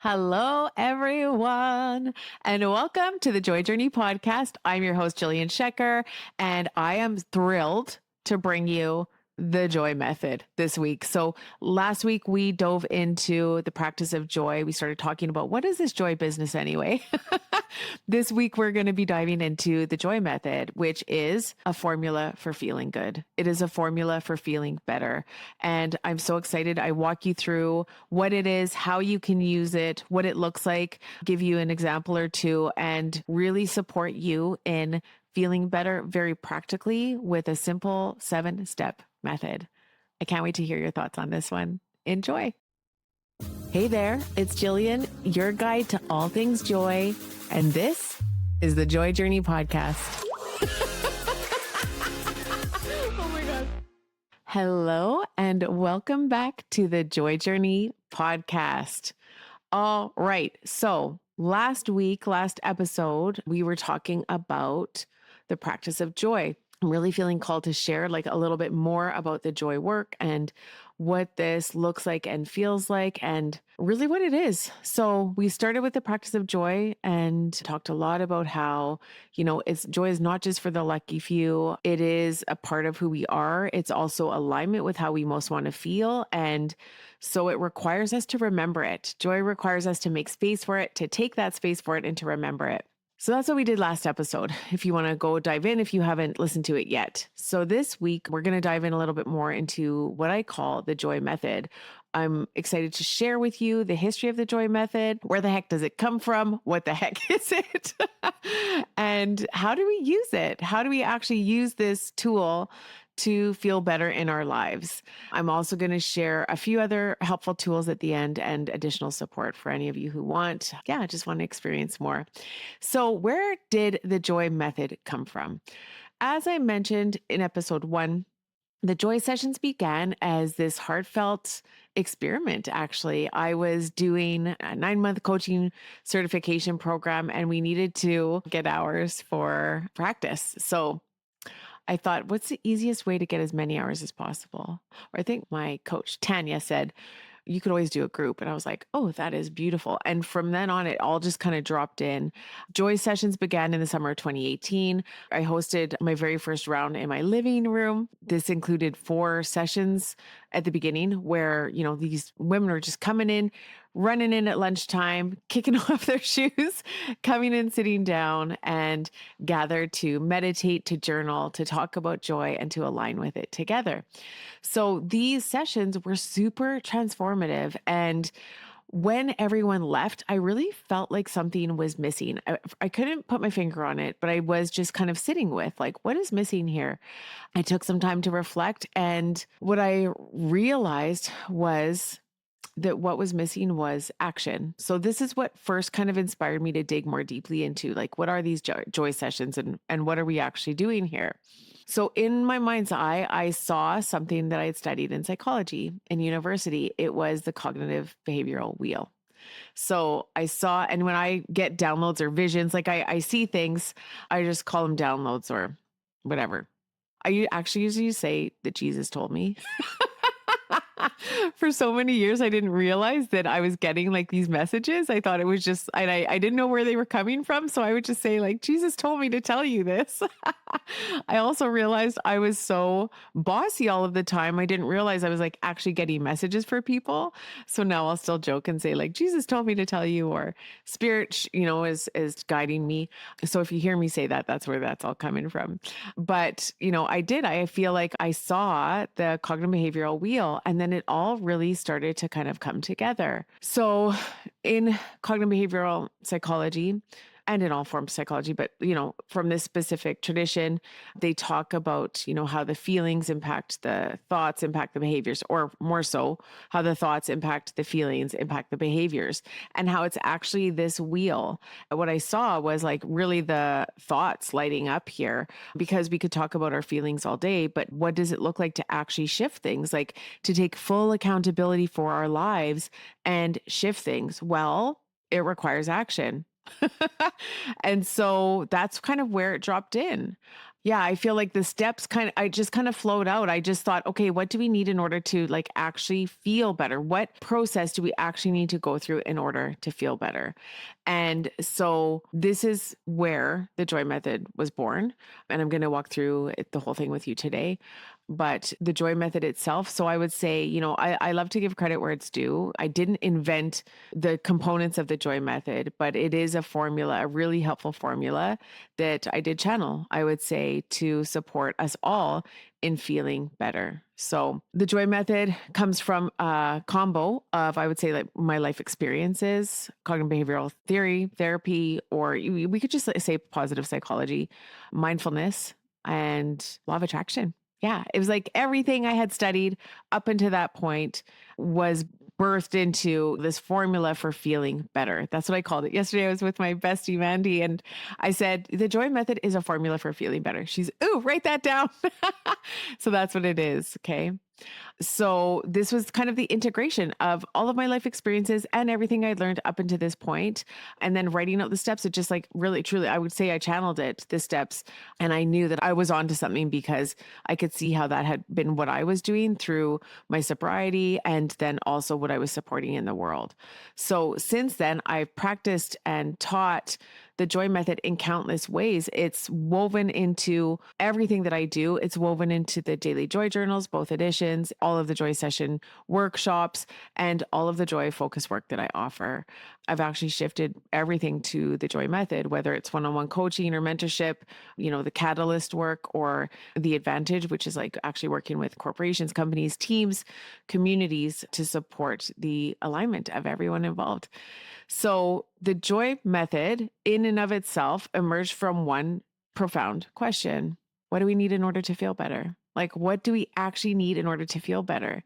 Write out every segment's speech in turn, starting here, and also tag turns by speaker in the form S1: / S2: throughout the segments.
S1: Hello, everyone, and welcome to the Joy Journey podcast. I'm your host, Jillian Shecker, and I am thrilled to bring you the joy method this week. So last week we dove into the practice of joy. We started talking about what is this joy business anyway? This week we're going to be diving into the joy method, which is a formula for feeling good. It is a formula for feeling better. And I'm so excited. I walk you through what it is, how you can use it, what it looks like, give you an example or two, and really support you in feeling better very practically with a simple 7-step method. I can't wait to hear your thoughts on this one. Enjoy. Hey there, it's Jillian, your guide to all things joy, and this is the Joy Journey podcast. Oh my God. Hello, and welcome back to the Joy Journey podcast. All right, so last episode, we were talking about the practice of joy. I'm really feeling called to share like a little bit more about the joy work and what this looks like and feels like and really what it is. So we started with the practice of joy and talked a lot about how, joy is not just for the lucky few. It is a part of who we are. It's also alignment with how we most want to feel. And so it requires us to remember it. Joy requires us to make space for it, to take that space for it and to remember it. So that's what we did last episode. If you want to go dive in, if you haven't listened to it yet. So this week, we're going to dive in a little bit more into what I call the joy method. I'm excited to share with you the history of the joy method. Where the heck does it come from? What the heck is it? And how do we use it? How do we actually use this tool to feel better in our lives? I'm also going to share a few other helpful tools at the end and additional support for any of you who just want to experience more. So where did the joy method come from? As I mentioned in episode 1, the joy sessions began as this heartfelt experiment. Actually, I was doing a 9-month coaching certification program and we needed to get hours for practice. So I thought, what's the easiest way to get as many hours as possible? Or I think my coach, Tanya, said, you could always do a group. And I was like, oh, that is beautiful. And from then on, it all just kind of dropped in. Joy sessions began in the summer of 2018. I hosted my very first round in my living room. This included 4 sessions at the beginning where, these women were just coming in, running in at lunchtime, kicking off their shoes, coming in, sitting down, and gathered to meditate, to journal, to talk about joy, and to align with it together. So these sessions were super transformative. And when everyone left, I really felt like something was missing. I couldn't put my finger on it, but I was just kind of sitting with like, what is missing here? I took some time to reflect. And what I realized was that what was missing was action. So this is what first kind of inspired me to dig more deeply into like, what are these joy sessions and what are we actually doing here? So in my mind's eye, I saw something that I had studied in psychology in university. It was the cognitive behavioral wheel. So I saw, and when I get downloads or visions, like I see things, I just call them downloads or whatever. I actually usually say that Jesus told me. For so many years, I didn't realize that I was getting like these messages. I thought it was just, and I didn't know where they were coming from. So I would just say like, Jesus told me to tell you this. I also realized I was so bossy all of the time. I didn't realize I was like actually getting messages for people. So now I'll still joke and say like, Jesus told me to tell you, or spirit, is guiding me. So if you hear me say that, that's where that's all coming from. But, I feel like I saw the cognitive behavioral wheel and then it all really started to kind of come together. So in cognitive behavioral psychology, and in all forms of psychology, but, from this specific tradition, they talk about, how the feelings impact the thoughts, impact the behaviors, or more so, how the thoughts impact the feelings, impact the behaviors, and how it's actually this wheel. What I saw was like really the thoughts lighting up here, because we could talk about our feelings all day, but what does it look like to actually shift things, like to take full accountability for our lives and shift things? Well, it requires action. And so that's kind of where it dropped in. Yeah, I feel like the steps I just kind of flowed out. I just thought, okay, what do we need in order to like actually feel better? What process do we actually need to go through in order to feel better? And so this is where the joy method was born. And I'm going to walk through the whole thing with you today. But the joy method itself. So I would say, I love to give credit where it's due. I didn't invent the components of the joy method, but it is a formula, a really helpful formula that I did channel, I would say, to support us all in feeling better. So the joy method comes from a combo of, I would say, like my life experiences, cognitive behavioral theory, therapy, or we could just say positive psychology, mindfulness, and law of attraction. Yeah, it was like everything I had studied up until that point was birthed into this formula for feeling better. That's what I called it. Yesterday, I was with my bestie, Mandy, and I said, the joy method is a formula for feeling better. She's, ooh, write that down. So that's what it is. Okay. So this was kind of the integration of all of my life experiences and everything I'd learned up until this point, and then writing out the steps. It just like really, truly, I would say I channeled it, the steps. And I knew that I was onto something because I could see how that had been what I was doing through my sobriety and then also what I was supporting in the world. So since then, I've practiced and taught the joy method in countless ways. It's woven into everything that I do. It's woven into the daily joy journals, both editions, all of the joy session workshops, and all of the joy focus work that I offer. I've actually shifted everything to the joy method, whether it's one-on-one coaching or mentorship, the catalyst work or the advantage, which is like actually working with corporations, companies, teams, communities to support the alignment of everyone involved. So the joy method in and of itself emerged from one profound question. What do we need in order to feel better? Like, what do we actually need in order to feel better?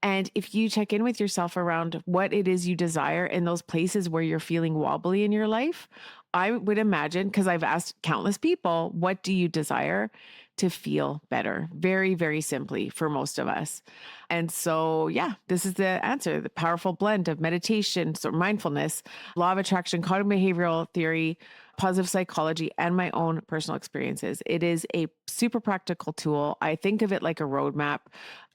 S1: And if you check in with yourself around what it is you desire in those places where you're feeling wobbly in your life, I would imagine, because I've asked countless people, what do you desire to feel better? Very, very simply for most of us. And so, yeah, this is the answer, the powerful blend of meditation, so mindfulness, law of attraction, cognitive behavioral theory, positive psychology, and my own personal experiences. It is a super practical tool. I think of it like a roadmap.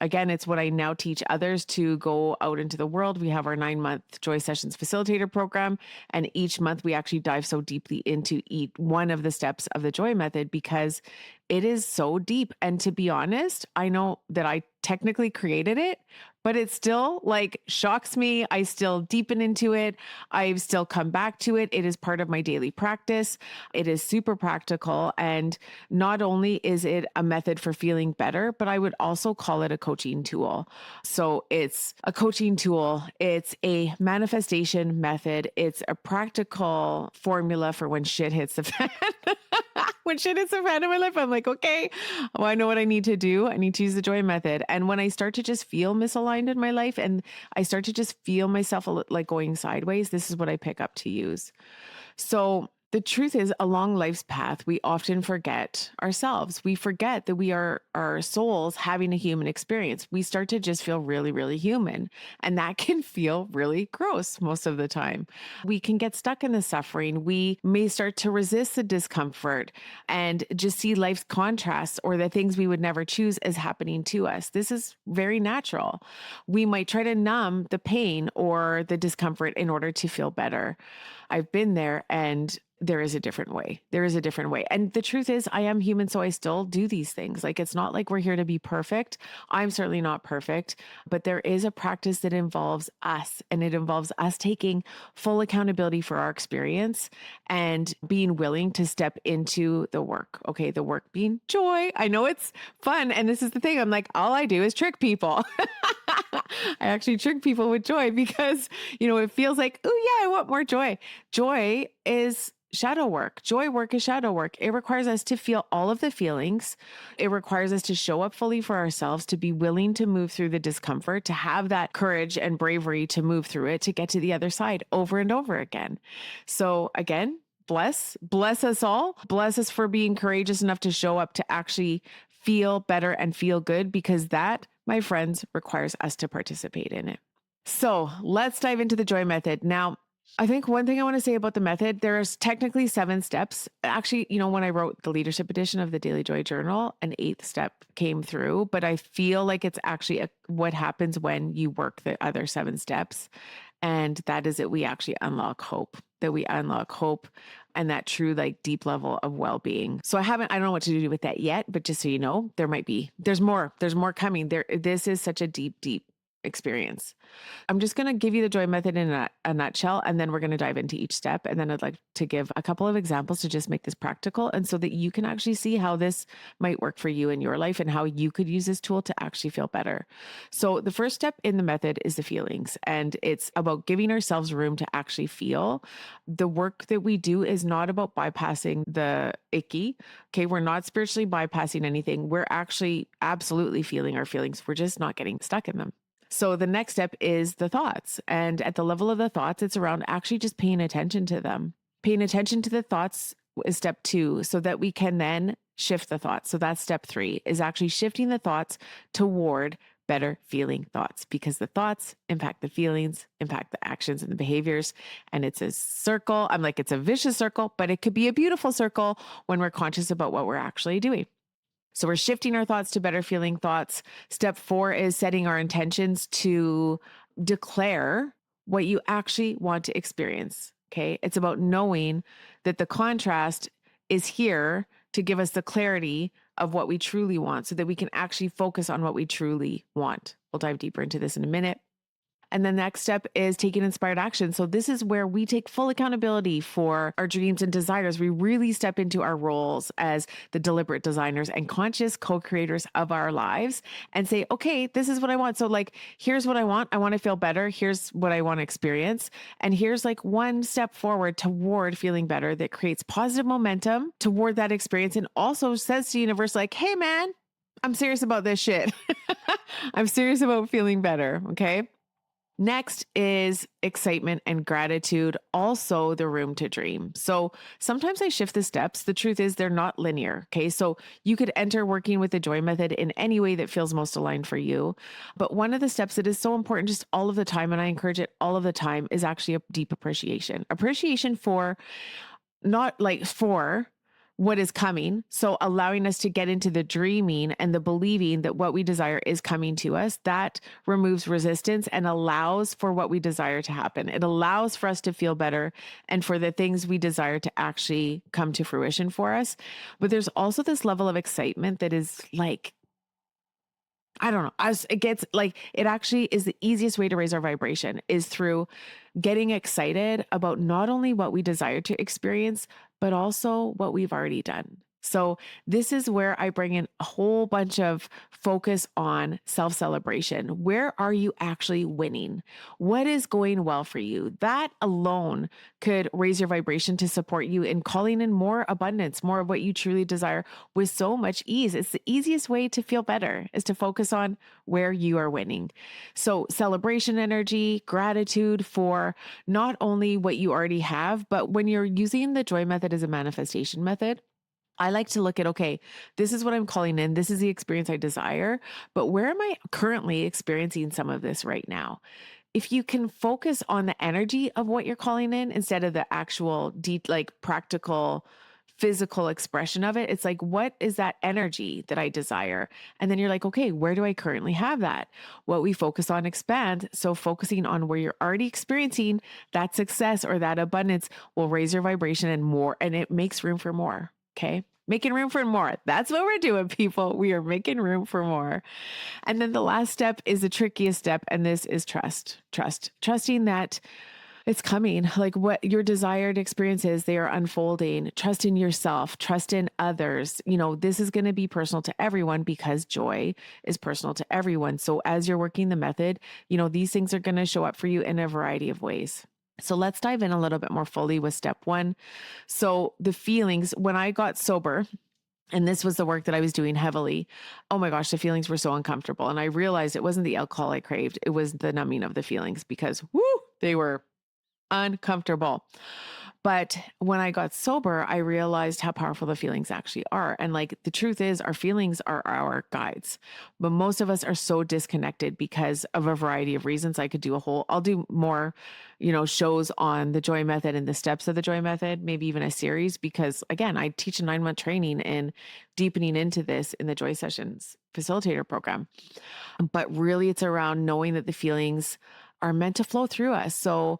S1: Again, it's what I now teach others to go out into the world. We have our 9-month Joy Sessions Facilitator program, and each month we actually dive so deeply into each one of the steps of the Joy Method because it is so deep. And to be honest, I know that I technically created it, but it still like shocks me. I still deepen into it. I've still come back to it. It is part of my daily practice. It is super practical. And not only is it a method for feeling better, but I would also call it a coaching tool. So it's a coaching tool. It's a manifestation method. It's a practical formula for when shit hits the fan. When shit hits the fan in my life, I'm like, okay, well, I know what I need to do. I need to use the joy method. And when I start to just feel misaligned in my life and I start to just feel myself like going sideways, this is what I pick up to use. So the truth is, along life's path, we often forget ourselves. We forget that we are our souls having a human experience. We start to just feel really, really human. And that can feel really gross most of the time. We can get stuck in the suffering. We may start to resist the discomfort and just see life's contrasts or the things we would never choose as happening to us. This is very natural. We might try to numb the pain or the discomfort in order to feel better. I've been there, and there is a different way. There is a different way. And the truth is, I am human, so I still do these things. Like, it's not like we're here to be perfect. I'm certainly not perfect, but there is a practice that involves us, and it involves us taking full accountability for our experience and being willing to step into the work. Okay, the work being joy. I know it's fun. And this is the thing. I'm like, all I do is trick people. I actually trick people with joy because, it feels like, oh yeah, I want more joy. Joy is shadow work. Joy work is shadow work. It requires us to feel all of the feelings. It requires us to show up fully for ourselves, to be willing to move through the discomfort, to have that courage and bravery to move through it, to get to the other side over and over again. So again, bless us all. Bless us for being courageous enough to show up to actually feel better and feel good, because that, my friends, requires us to participate in it. So let's dive into the joy method. Now, I think one thing I want to say about the method, there's technically 7 steps. Actually, when I wrote the leadership edition of the Daily Joy Journal, an eighth step came through, but I feel like it's actually what happens when you work the other 7 steps. And that is that we actually unlock hope, that we unlock hope and that true, like deep level of well-being. So I don't know what to do with that yet, but just so you know, there's more coming there. This is such a deep, deep experience. I'm just going to give you the joy method in a nutshell, and then we're going to dive into each step. And then I'd like to give a couple of examples to just make this practical and so that you can actually see how this might work for you in your life and how you could use this tool to actually feel better. So the first step in the method is the feelings, and it's about giving ourselves room to actually feel. The work that we do is not about bypassing the icky. Okay. We're not spiritually bypassing anything. We're actually absolutely feeling our feelings. We're just not getting stuck in them. So the next step is the thoughts. And at the level of the thoughts, it's around actually just paying attention to them. Paying attention to the thoughts is step 2, so that we can then shift the thoughts. So that's step 3, is actually shifting the thoughts toward better feeling thoughts, because the thoughts impact the feelings, impact the actions and the behaviors. And it's a circle. I'm like, it's a vicious circle, but it could be a beautiful circle when we're conscious about what we're actually doing. So we're shifting our thoughts to better feeling thoughts. Step 4 is setting our intentions to declare what you actually want to experience. Okay. It's about knowing that the contrast is here to give us the clarity of what we truly want so that we can actually focus on what we truly want. We'll dive deeper into this in a minute. And the next step is taking inspired action. So this is where we take full accountability for our dreams and desires. We really step into our roles as the deliberate designers and conscious co-creators of our lives and say, okay, this is what I want. So like, here's what I want. I want to feel better. Here's what I want to experience. And here's like one step forward toward feeling better that creates positive momentum toward that experience. And also says to the universe, like, hey man, I'm serious about this shit. I'm serious about feeling better. Okay. Next is excitement and gratitude, also the room to dream. So sometimes I shift the steps. The truth is they're not linear. Okay. So you could enter working with the joy method in any way that feels most aligned for you. But one of the steps that is so important just all of the time, and I encourage it all of the time, is actually a deep appreciation. Appreciation for not like for what is coming. So allowing us to get into the dreaming and the believing that what we desire is coming to us, that removes resistance and allows for what we desire to happen. It allows for us to feel better and for the things we desire to actually come to fruition for us. But there's also this level of excitement that is like, I don't know. It gets like, it actually is the easiest way to raise our vibration is through getting excited about not only what we desire to experience, but also what we've already done. So this is where I bring in a whole bunch of focus on self-celebration. Where are you actually winning? What is going well for you? That alone could raise your vibration to support you in calling in more abundance, more of what you truly desire with so much ease. It's the easiest way to feel better is to focus on where you are winning. So celebration energy, gratitude for not only what you already have, but when you're using the joy method as a manifestation method, I like to look at, okay, this is what I'm calling in. This is the experience I desire, but where am I currently experiencing some of this right now? If you can focus on the energy of what you're calling in instead of the actual deep, like practical, physical expression of it, it's like, what is that energy that I desire? And then you're like, okay, where do I currently have that? What we focus on expands. So focusing on where you're already experiencing that success or that abundance will raise your vibration and more, and it makes room for more. Okay. Making room for more. That's what we're doing, people. We are making room for more. And then the last step is the trickiest step. And this is trusting that it's coming, like what your desired experiences, they are unfolding. Trust in yourself, trust in others. This is going to be personal to everyone because joy is personal to everyone. So as you're working the method, these things are going to show up for you in a variety of ways. So let's dive in a little bit more fully with step 1. So the feelings, when I got sober, and this was the work that I was doing heavily, oh my gosh, the feelings were so uncomfortable. And I realized it wasn't the alcohol I craved. It was the numbing of the feelings because they were uncomfortable. But when I got sober, I realized how powerful the feelings actually are. And like the truth is, our feelings are our guides. But most of us are so disconnected because of a variety of reasons. I'll do more, shows on the joy method and the steps of the joy method, maybe even a series, because again, I teach a 9-month training in deepening into this in the joy sessions facilitator program. But really, it's around knowing that the feelings are meant to flow through us. So,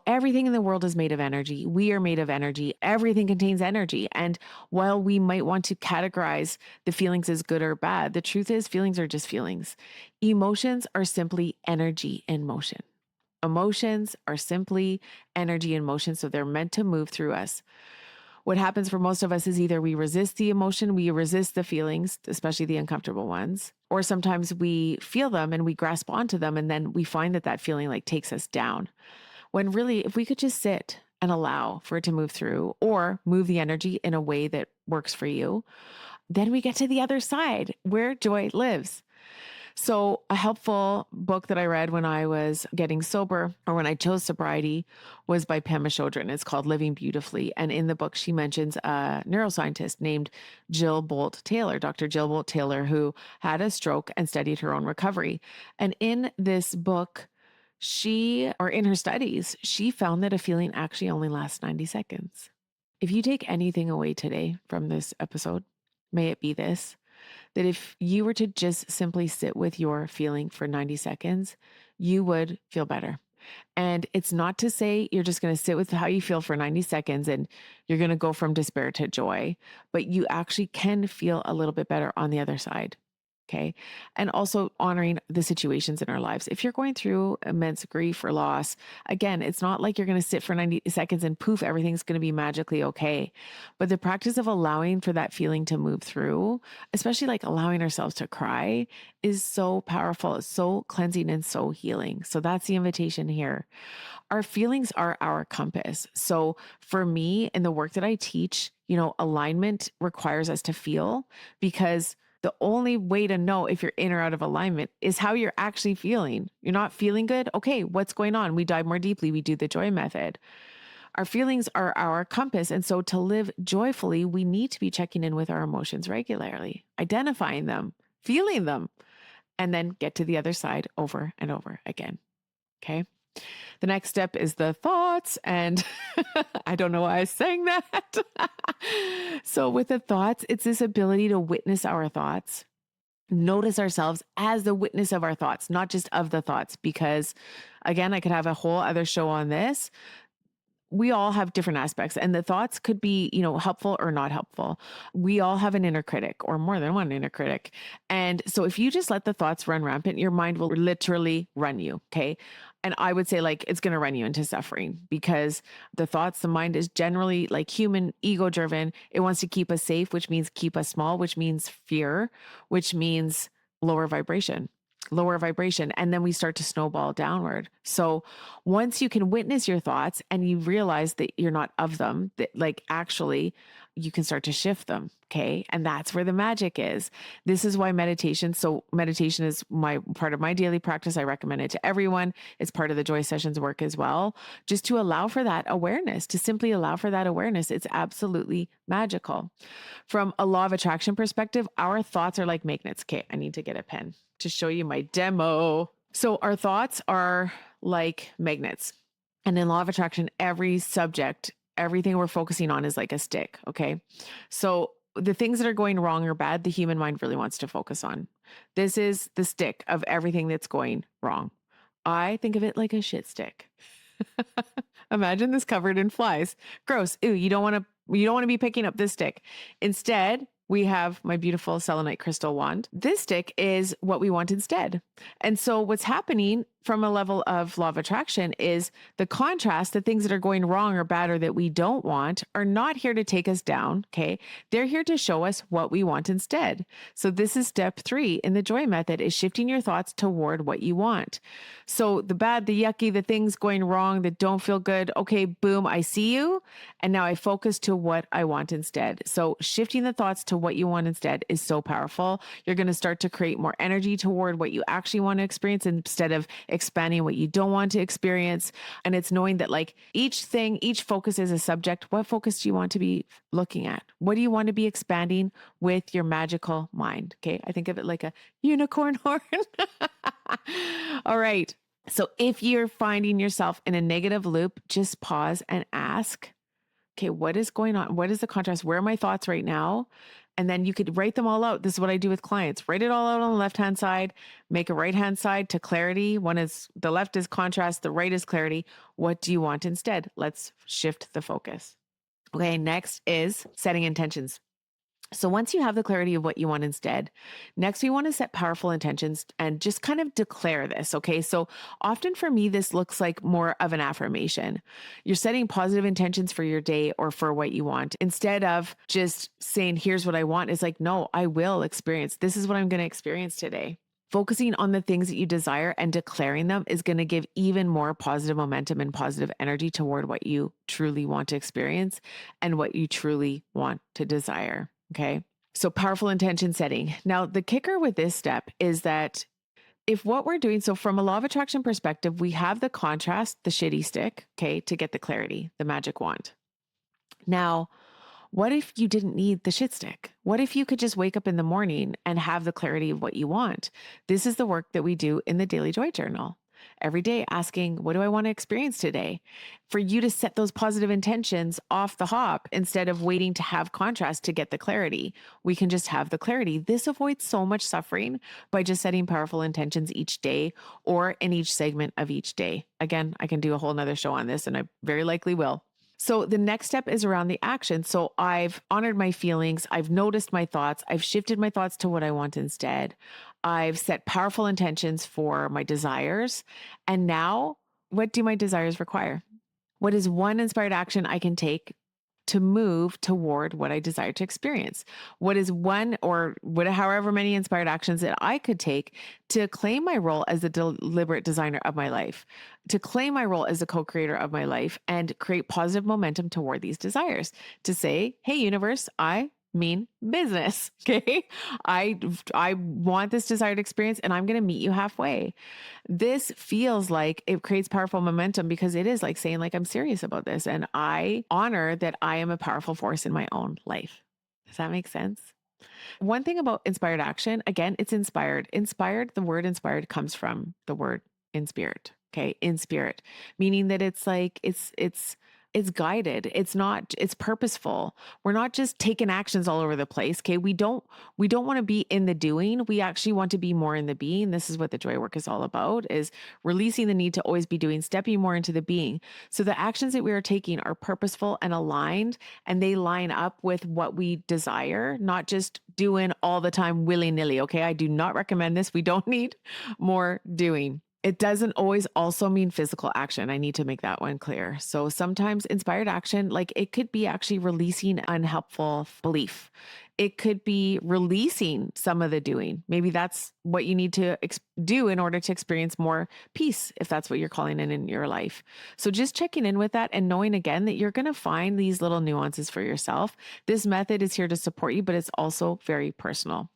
S1: everything in the world is made of energy. We are made of energy. Everything contains energy. And while we might want to categorize the feelings as good or bad, the truth is feelings are just feelings. Emotions are simply energy in motion. Emotions are simply energy in motion. So they're meant to move through us. What happens for most of us is either we resist the emotion, we resist the feelings, especially the uncomfortable ones, or sometimes we feel them and we grasp onto them. And then we find that that feeling like takes us down. When really, if we could just sit and allow for it to move through or move the energy in a way that works for you, then we get to the other side where joy lives. So, a helpful book that I read when I was getting sober or when I chose sobriety was by Pema Chodron. It's called Living Beautifully. And in the book, she mentions a neuroscientist named Jill Bolt Taylor, Dr. Jill Bolt Taylor, who had a stroke and studied her own recovery. And in this book, in her studies, she found that a feeling actually only lasts 90 seconds. If you take anything away today from this episode, may it be this: that if you were to just simply sit with your feeling for 90 seconds, you would feel better. And it's not to say you're just going to sit with how you feel for 90 seconds and you're going to go from despair to joy, but you actually can feel a little bit better on the other side. Okay. And also honoring the situations in our lives. If you're going through immense grief or loss, again, it's not like you're going to sit for 90 seconds and poof, everything's going to be magically okay. But the practice of allowing for that feeling to move through, especially like allowing ourselves to cry, is so powerful. It's so cleansing and so healing. So that's the invitation here. Our feelings are our compass. So for me, in the work that I teach, alignment requires us to feel, because the only way to know if you're in or out of alignment is how you're actually feeling. You're not feeling good. Okay, what's going on? We dive more deeply. We do the joy method. Our feelings are our compass. And so to live joyfully, we need to be checking in with our emotions regularly, identifying them, feeling them, and then get to the other side over and over again. Okay. The next step is the thoughts. And I don't know why I sang that. So with the thoughts, it's this ability to witness our thoughts, notice ourselves as the witness of our thoughts, not just of the thoughts, because again, I could have a whole other show on this. We all have different aspects, and the thoughts could be, helpful or not helpful. We all have an inner critic or more than one inner critic. And so if you just let the thoughts run rampant, your mind will literally run you. Okay. And I would say like it's going to run you into suffering, because the mind is generally like human ego driven. It wants to keep us safe, which means keep us small, which means fear, which means lower vibration. And then we start to snowball downward. So once you can witness your thoughts and you realize that you're not of them, that like actually you can start to shift them. Okay. And that's where the magic is. This is why meditation. So meditation is part of my daily practice. I recommend it to everyone. It's part of the joy sessions work as well, just to allow for that awareness, to simply allow for that awareness. It's absolutely magical. From a law of attraction perspective, our thoughts are like magnets. Okay. I need to get a pen to show you my demo. So our thoughts are like magnets. And in law of attraction, every subject, everything we're focusing on is like a stick. Okay. So the things that are going wrong or bad, the human mind really wants to focus on. This is the stick of everything that's going wrong. I think of it like a shit stick. Imagine this covered in flies. Gross. Ew, you don't want to be picking up this stick. Instead, we have my beautiful selenite crystal wand. This stick is what we want instead. And so what's happening from a level of law of attraction is the contrast, the things that are going wrong or bad or that we don't want are not here to take us down. Okay. They're here to show us what we want instead. So this is step 3 in the joy method, is shifting your thoughts toward what you want. So the bad, the yucky, the things going wrong that don't feel good. Okay, boom, I see you. And now I focus to what I want instead. So shifting the thoughts to what you want instead is so powerful. You're going to start to create more energy toward what you actually want to experience instead of expanding what you don't want to experience. And it's knowing that like each thing, each focus is a subject. What focus do you want to be looking at? What do you want to be expanding with your magical mind? Okay. I think of it like a unicorn horn. All right. So if you're finding yourself in a negative loop, just pause and ask, okay, what is going on? What is the contrast? Where are my thoughts right now? And then you could write them all out. This is what I do with clients. Write it all out on the left-hand side, make a right-hand side to clarity. One is the left is contrast, the right is clarity. What do you want instead? Let's shift the focus. Okay, next is setting intentions. So once you have the clarity of what you want instead, next we want to set powerful intentions and just kind of declare this. Okay. So often for me, this looks like more of an affirmation. You're setting positive intentions for your day or for what you want instead of just saying, here's what I want. It's like, no, I will experience. This is what I'm going to experience today. Focusing on the things that you desire and declaring them is going to give even more positive momentum and positive energy toward what you truly want to experience and what you truly want to desire. Okay. So powerful intention setting. Now, the kicker with this step is that if what we're doing, so from a law of attraction perspective, we have the contrast, the shitty stick, okay, to get the clarity, the magic wand. Now, what if you didn't need the shit stick? What if you could just wake up in the morning and have the clarity of what you want? This is the work that we do in the Daily Joy Journal. Every day asking, what do I want to experience today? For you to set those positive intentions off the hop instead of waiting to have contrast to get the clarity. We can just have the clarity. This avoids so much suffering by just setting powerful intentions each day or in each segment of each day. Again, I can do a whole nother show on this and I very likely will. So the next step is around the action. So I've honored my feelings. I've noticed my thoughts. I've shifted my thoughts to what I want instead. I've set powerful intentions for my desires. And now, what do my desires require? What is one inspired action I can take to move toward what I desire to experience? What is one or however many inspired actions that I could take to claim my role as the deliberate designer of my life, to claim my role as the co-creator of my life and create positive momentum toward these desires to say, hey, universe, I mean business. Okay. I want this desired experience and I'm going to meet you halfway. This feels like it creates powerful momentum because it is like saying like, I'm serious about this. And I honor that I am a powerful force in my own life. Does that make sense? One thing about inspired action, again, it's inspired. Inspired, the word inspired comes from the word in spirit. Okay. In spirit, meaning that it's like, it's guided. It's purposeful. We're not just taking actions all over the place. Okay. We don't want to be in the doing. We actually want to be more in the being. This is what the joy work is all about, is releasing the need to always be doing, stepping more into the being. So the actions that we are taking are purposeful and aligned, and they line up with what we desire, not just doing all the time willy-nilly. Okay. I do not recommend this. We don't need more doing. It doesn't always also mean physical action. I need to make that one clear. So sometimes inspired action, like it could be actually releasing unhelpful belief. It could be releasing some of the doing. Maybe that's what you need to do in order to experience more peace, if that's what you're calling in your life. So just checking in with that and knowing again that you're going to find these little nuances for yourself. This method is here to support you, but it's also very personal.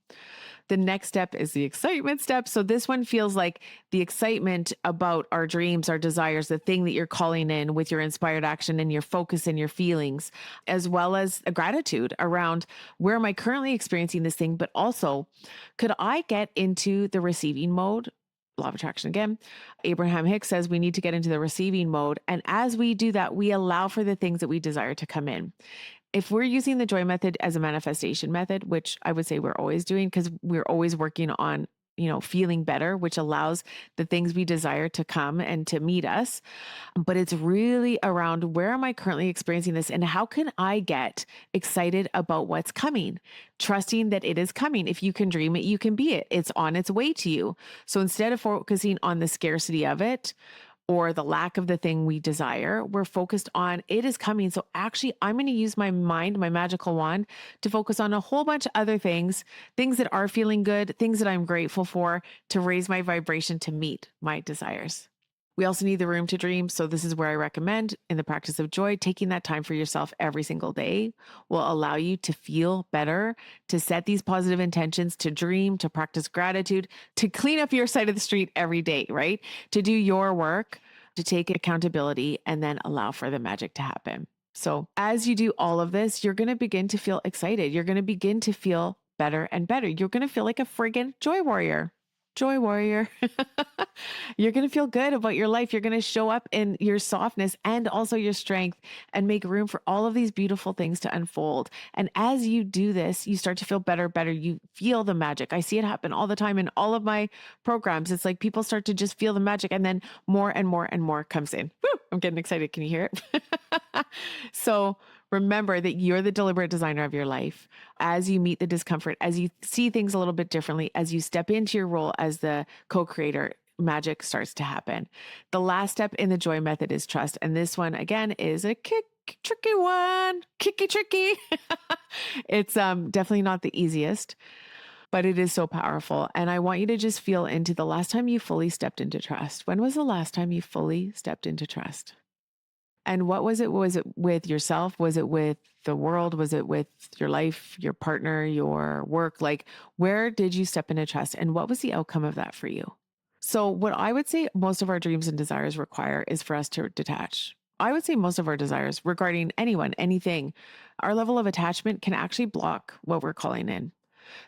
S1: The next step is the excitement step. So this one feels like the excitement about our dreams, our desires, the thing that you're calling in with your inspired action and your focus and your feelings, as well as a gratitude around where am I currently experiencing this thing, but also could I get into the receiving mode? Law of attraction again. Abraham Hicks says we need to get into the receiving mode. And as we do that, we allow for the things that we desire to come in. If we're using the joy method as a manifestation method, which I would say we're always doing because we're always working on, feeling better, which allows the things we desire to come and to meet us. But it's really around where am I currently experiencing this and how can I get excited about what's coming? Trusting that it is coming. If you can dream it, you can be it. It's on its way to you. So instead of focusing on the scarcity of it, or the lack of the thing we desire, we're focused on it is coming. So actually, I'm going to use my mind, my magical wand, to focus on a whole bunch of other things that are feeling good, things that I'm grateful for, to raise my vibration to meet my desires. We also need the room to dream. So this is where I recommend in the practice of joy, taking that time for yourself every single day will allow you to feel better, to set these positive intentions, to dream, to practice gratitude, to clean up your side of the street every day, right? To do your work, to take accountability, and then allow for the magic to happen. So as you do all of this, you're going to begin to feel excited. You're going to begin to feel better and better. You're going to feel like a friggin' joy warrior. Joy warrior. You're going to feel good about your life. You're going to show up in your softness and also your strength and make room for all of these beautiful things to unfold. And as you do this, you start to feel better. You feel the magic. I see it happen all the time in all of my programs. It's like people start to just feel the magic and then more and more and more comes in. Woo, I'm getting excited. Can you hear it? So remember that you're the deliberate designer of your life. As you meet the discomfort, as you see things a little bit differently, as you step into your role as the co-creator, magic starts to happen. The last step in the joy method is trust. And this one, again, is a tricky one. Tricky. It's definitely not the easiest, but it is so powerful. And I want you to just feel into the last time you fully stepped into trust. When was the last time you fully stepped into trust? And what was it? Was it with yourself? Was it with the world? Was it with your life, your partner, your work? Like, where did you step into trust? And what was the outcome of that for you? So, what I would say most of our dreams and desires require is for us to detach. I would say most of our desires regarding anyone, anything, our level of attachment can actually block what we're calling in.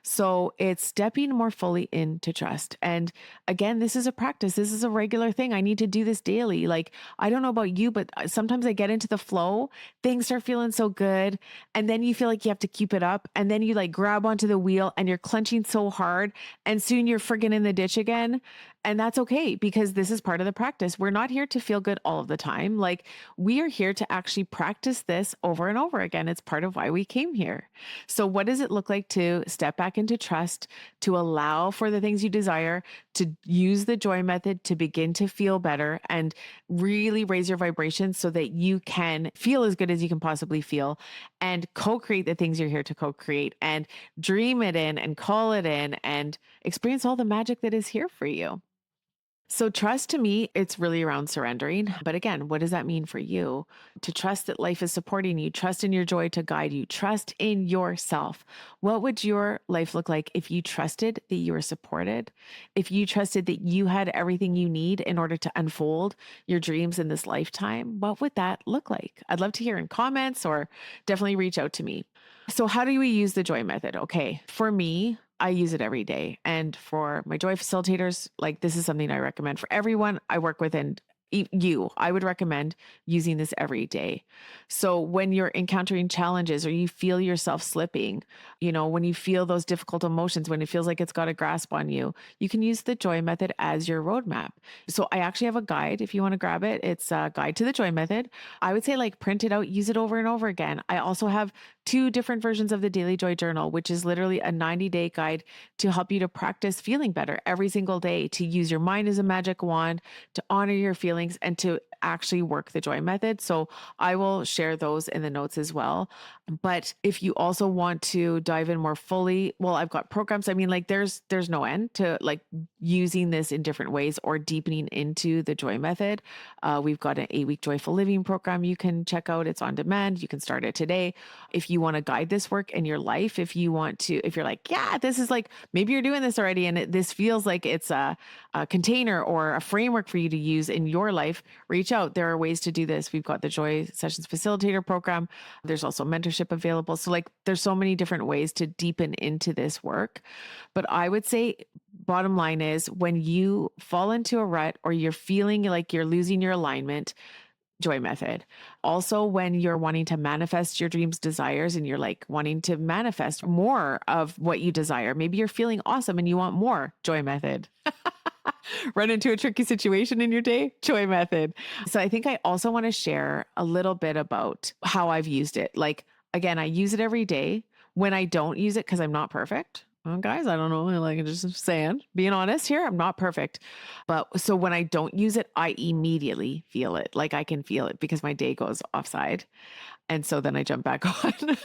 S1: So it's stepping more fully into trust. And again, this is a practice. This is a regular thing. I need to do this daily. Like, I don't know about you, but sometimes I get into the flow, things start feeling so good. And then you feel like you have to keep it up. And then you like grab onto the wheel and you're clenching so hard. And soon you're friggin' in the ditch again. And that's okay because this is part of the practice. We're not here to feel good all of the time. Like, we are here to actually practice this over and over again. It's part of why we came here. So, what does it look like to step back into trust, to allow for the things you desire, to use the joy method to begin to feel better and really raise your vibrations so that you can feel as good as you can possibly feel and co create the things you're here to co create and dream it in and call it in and experience all the magic that is here for you? So, trust to me, it's really around surrendering. But again, what does that mean for you? To trust that life is supporting you, trust in your joy to guide you, trust in yourself. What would your life look like if you trusted that you were supported? If you trusted that you had everything you need in order to unfold your dreams in this lifetime? What would that look like? I'd love to hear in comments or definitely reach out to me. So, how do we use the joy method? Okay. For me, I use it every day. And for my joy facilitators, like this is something I recommend for everyone I work with and you, I would recommend using this every day. So when you're encountering challenges or you feel yourself slipping, when you feel those difficult emotions, when it feels like it's got a grasp on you, you can use the joy method as your roadmap. So I actually have a guide if you want to grab it. It's a guide to the joy method. I would say like print it out, use it over and over again. I also have two different versions of the Daily Joy Journal, which is literally a 90-day guide to help you to practice feeling better every single day, to use your mind as a magic wand, to honor your feelings, and to actually work the joy method. So I will share those in the notes as well. But if you also want to dive in more fully, well, I've got programs. I mean, like there's no end to like using this in different ways or deepening into the joy method. We've got an 8-week joyful living program you can check out. It's on demand. You can start it today. If you want to guide this work in your life, if you're like, yeah, this is like, maybe you're doing this already and this feels like it's a container or a framework for you to use in your life, reach out. There are ways to do this. We've got the Joy Sessions Facilitator program. There's also mentorship available. So like there's so many different ways to deepen into this work. But I would say bottom line is when you fall into a rut or you're feeling like you're losing your alignment, joy method. Also, when you're wanting to manifest your dreams, desires, and you're like wanting to manifest more of what you desire, maybe you're feeling awesome and you want more, joy method. Run into a tricky situation in your day, joy method. So I think I also want to share a little bit about how I've used it. Like, again, I use it every day. When I don't use it, because I'm not perfect, Well, guys, I don't know. Like just saying, being honest here, I'm not perfect. But so when I don't use it, I immediately feel it. Like I can feel it because my day goes offside. And so then I jump back on.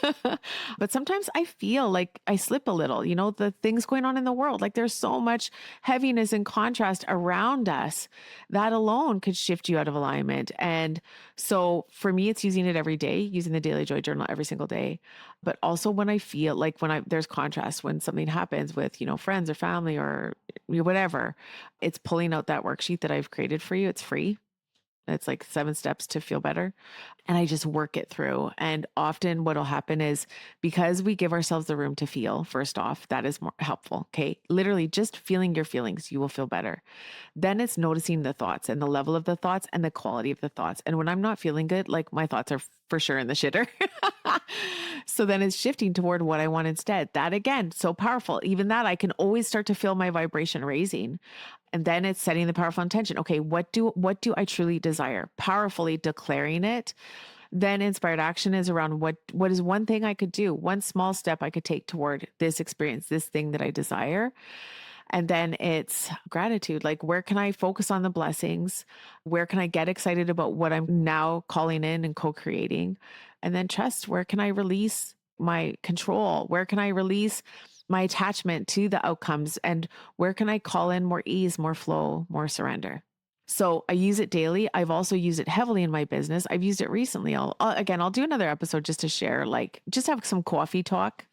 S1: But sometimes I feel like I slip a little, the things going on in the world. Like there's so much heaviness and contrast around us that alone could shift you out of alignment. And so for me, it's using it every day, using the Daily Joy Journal every single day. But also when I feel like there's contrast, when something happens with, friends or family or whatever, it's pulling out that worksheet that I've created for you. It's free. It's like 7 steps to feel better. And I just work it through. And often what'll happen is because we give ourselves the room to feel, first off, that is more helpful. Okay. Literally just feeling your feelings, you will feel better. Then it's noticing the thoughts and the level of the thoughts and the quality of the thoughts. And when I'm not feeling good, like my thoughts are for sure in the shitter. So then it's shifting toward what I want instead. That again, so powerful. Even that I can always start to feel my vibration raising. And then it's setting the powerful intention. Okay, what do I truly desire? Powerfully declaring it. Then inspired action is around what is one thing I could do, one small step I could take toward this experience, this thing that I desire. And then it's gratitude. Like, where can I focus on the blessings? Where can I get excited about what I'm now calling in and co creating? And then trust. Where can I release my control? Where can I release my attachment to the outcomes? And where can I call in more ease, more flow, more surrender? So I use it daily. I've also used it heavily in my business. I've used it recently. I'll do another episode just to share, like, just have some coffee talk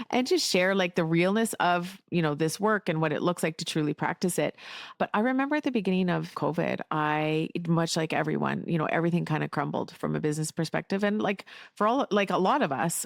S1: and just share like the realness of, this work and what it looks like to truly practice it. But I remember at the beginning of COVID, much like everyone, everything kind of crumbled from a business perspective and like for all, like a lot of us,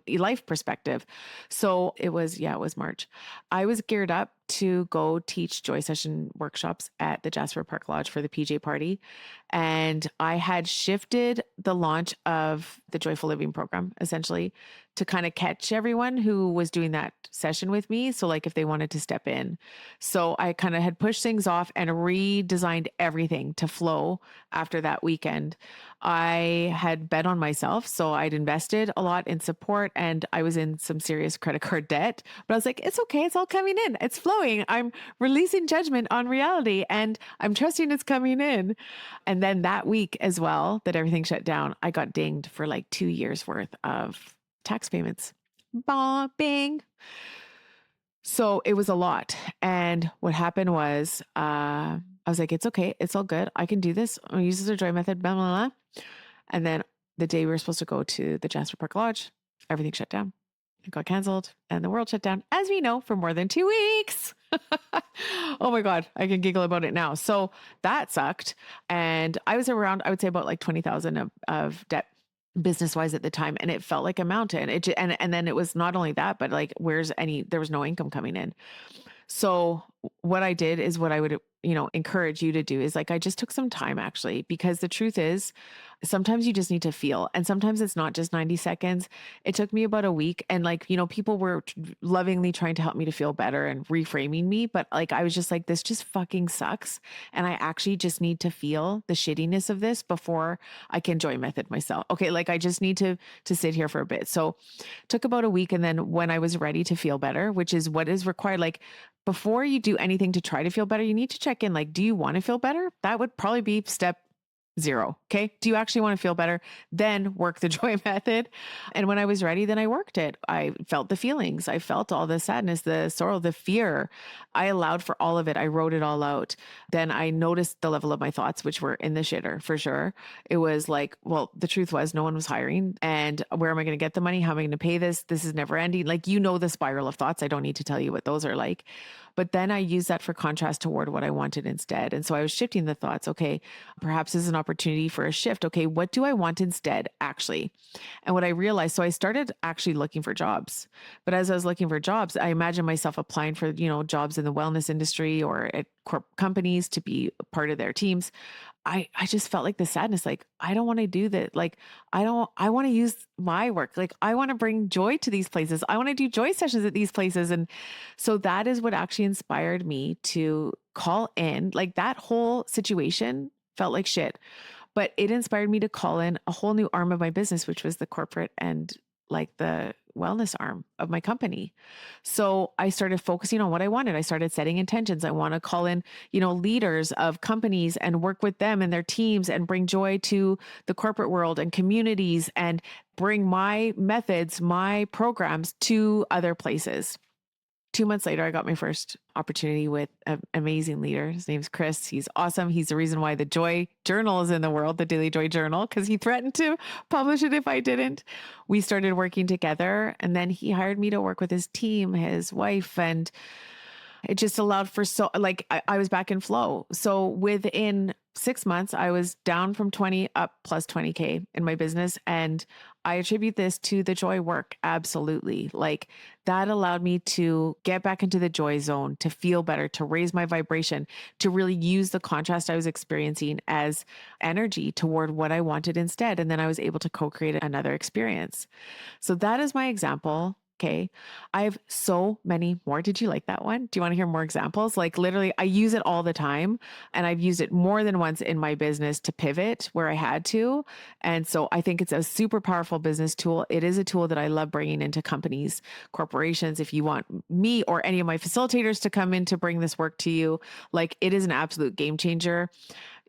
S1: life perspective. So it was March. I was geared up to go teach joy session workshops at the Jasper Park Lodge for the PJ party. And I had shifted the launch of the Joyful Living program essentially to kind of catch everyone who was doing that session with me. So like if they wanted to step in. So I kind of had pushed things off and redesigned everything to flow after that weekend. I had bet on myself. So I'd invested a lot in support and I was in some serious credit card debt, but I was like, it's okay. It's all coming in. It's flowing. I'm releasing judgment on reality and I'm trusting it's coming in. And then that week as well, that everything shut down, I got dinged for like 2 years worth of tax payments. Bing. So it was a lot. And what happened was, I was like, it's okay. It's all good. I can do this. I'm going to use the joy method, blah, blah, blah. And then the day we were supposed to go to the Jasper Park Lodge, everything shut down. It got canceled and the world shut down, as we know, for more than 2 weeks. Oh my God, I can giggle about it now. So that sucked. And I was around, I would say about like 20,000 of debt business wise at the time. And it felt like a mountain. And then it was not only that, but like, there was no income coming in. So what I did is what I would, encourage you to do is like, I just took some time actually, because the truth is sometimes you just need to feel. And sometimes it's not just 90 seconds. It took me about a week. And like, people were lovingly trying to help me to feel better and reframing me. But like, I was just like, this just fucking sucks. And I actually just need to feel the shittiness of this before I can joy method myself. Okay. Like I just need to sit here for a bit. So took about a week. And then when I was ready to feel better, which is what is required, like before you do anything to try to feel better, you need to check in, like, do you want to feel better? That would probably be step 0. Okay. Do you actually want to feel better? Then work the joy method. And when I was ready, then I worked it. I felt the feelings. I felt all the sadness, the sorrow, the fear. I allowed for all of it. I wrote it all out. Then I noticed the level of my thoughts, which were in the shitter for sure. It was like, well, the truth was no one was hiring. And where am I going to get the money? How am I going to pay this? This is never ending. Like, the spiral of thoughts. I don't need to tell you what those are like. But then I used that for contrast toward what I wanted instead. And so I was shifting the thoughts. Okay, perhaps this is an opportunity for a shift. Okay, what do I want instead, actually? And what I realized, so I started actually looking for jobs. But as I was looking for jobs, I imagined myself applying for, jobs in the wellness industry or at corp companies to be part of their teams. I just felt like the sadness, like, I don't want to do that. Like, I want to use my work. Like, I want to bring joy to these places. I want to do joy sessions at these places. And so that is what actually inspired me to call in. Like, that whole situation felt like shit, but it inspired me to call in a whole new arm of my business, which was the corporate and like the wellness arm of my company. So I started focusing on what I wanted. I started setting intentions. I want to call in, leaders of companies and work with them and their teams and bring joy to the corporate world and communities and bring my methods, my programs to other places. 2 months later, I got my first opportunity with an amazing leader. His name's Chris. He's awesome. He's the reason why the Joy Journal is in the world, the Daily Joy Journal, because he threatened to publish it if I didn't. We started working together, and then he hired me to work with his team, his wife, and it just allowed for I was back in flow. So within 6 months, I was down from 20 up plus 20K in my business. And I attribute this to the joy work. Absolutely. Like that allowed me to get back into the joy zone, to feel better, to raise my vibration, to really use the contrast I was experiencing as energy toward what I wanted instead. And then I was able to co-create another experience. So that is my example. Okay. I have so many more. Did you like that one? Do you want to hear more examples? Like literally, I use it all the time and I've used it more than once in my business to pivot where I had to. And so I think it's a super powerful business tool. It is a tool that I love bringing into companies, corporations. If you want me or any of my facilitators to come in to bring this work to you, like it is an absolute game changer.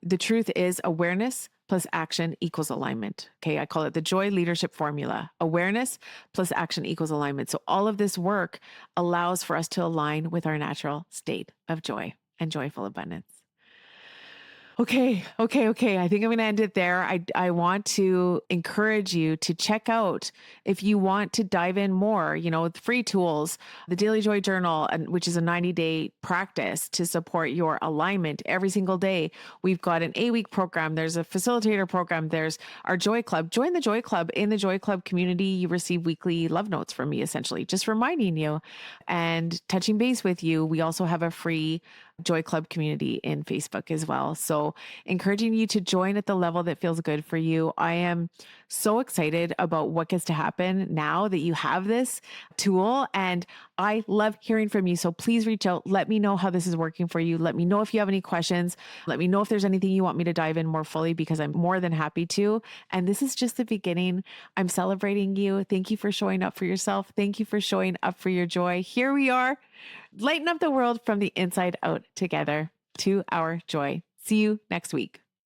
S1: The truth is awareness plus action equals alignment. Okay. I call it the joy leadership formula. Awareness plus action equals alignment. So all of this work allows for us to align with our natural state of joy and joyful abundance. Okay. I think I'm going to end it there. I want to encourage you to check out if you want to dive in more, with free tools, the Daily Joy Journal, which is a 90-day practice to support your alignment every single day. We've got an 8-week program. There's a facilitator program. There's our Joy Club. Join the Joy Club. In the Joy Club community, you receive weekly love notes from me, essentially, just reminding you and touching base with you. We also have a free Joy Club community in Facebook as well. So encouraging you to join at the level that feels good for you. I am so excited about what gets to happen now that you have this tool, and I love hearing from you. So please reach out. Let me know how this is working for you. Let me know if you have any questions. Let me know if there's anything you want me to dive in more fully, because I'm more than happy to. And this is just the beginning. I'm celebrating you. Thank you for showing up for yourself. Thank you for showing up for your joy. Here we are. Lighten up the world from the inside out together to our joy. See you next week.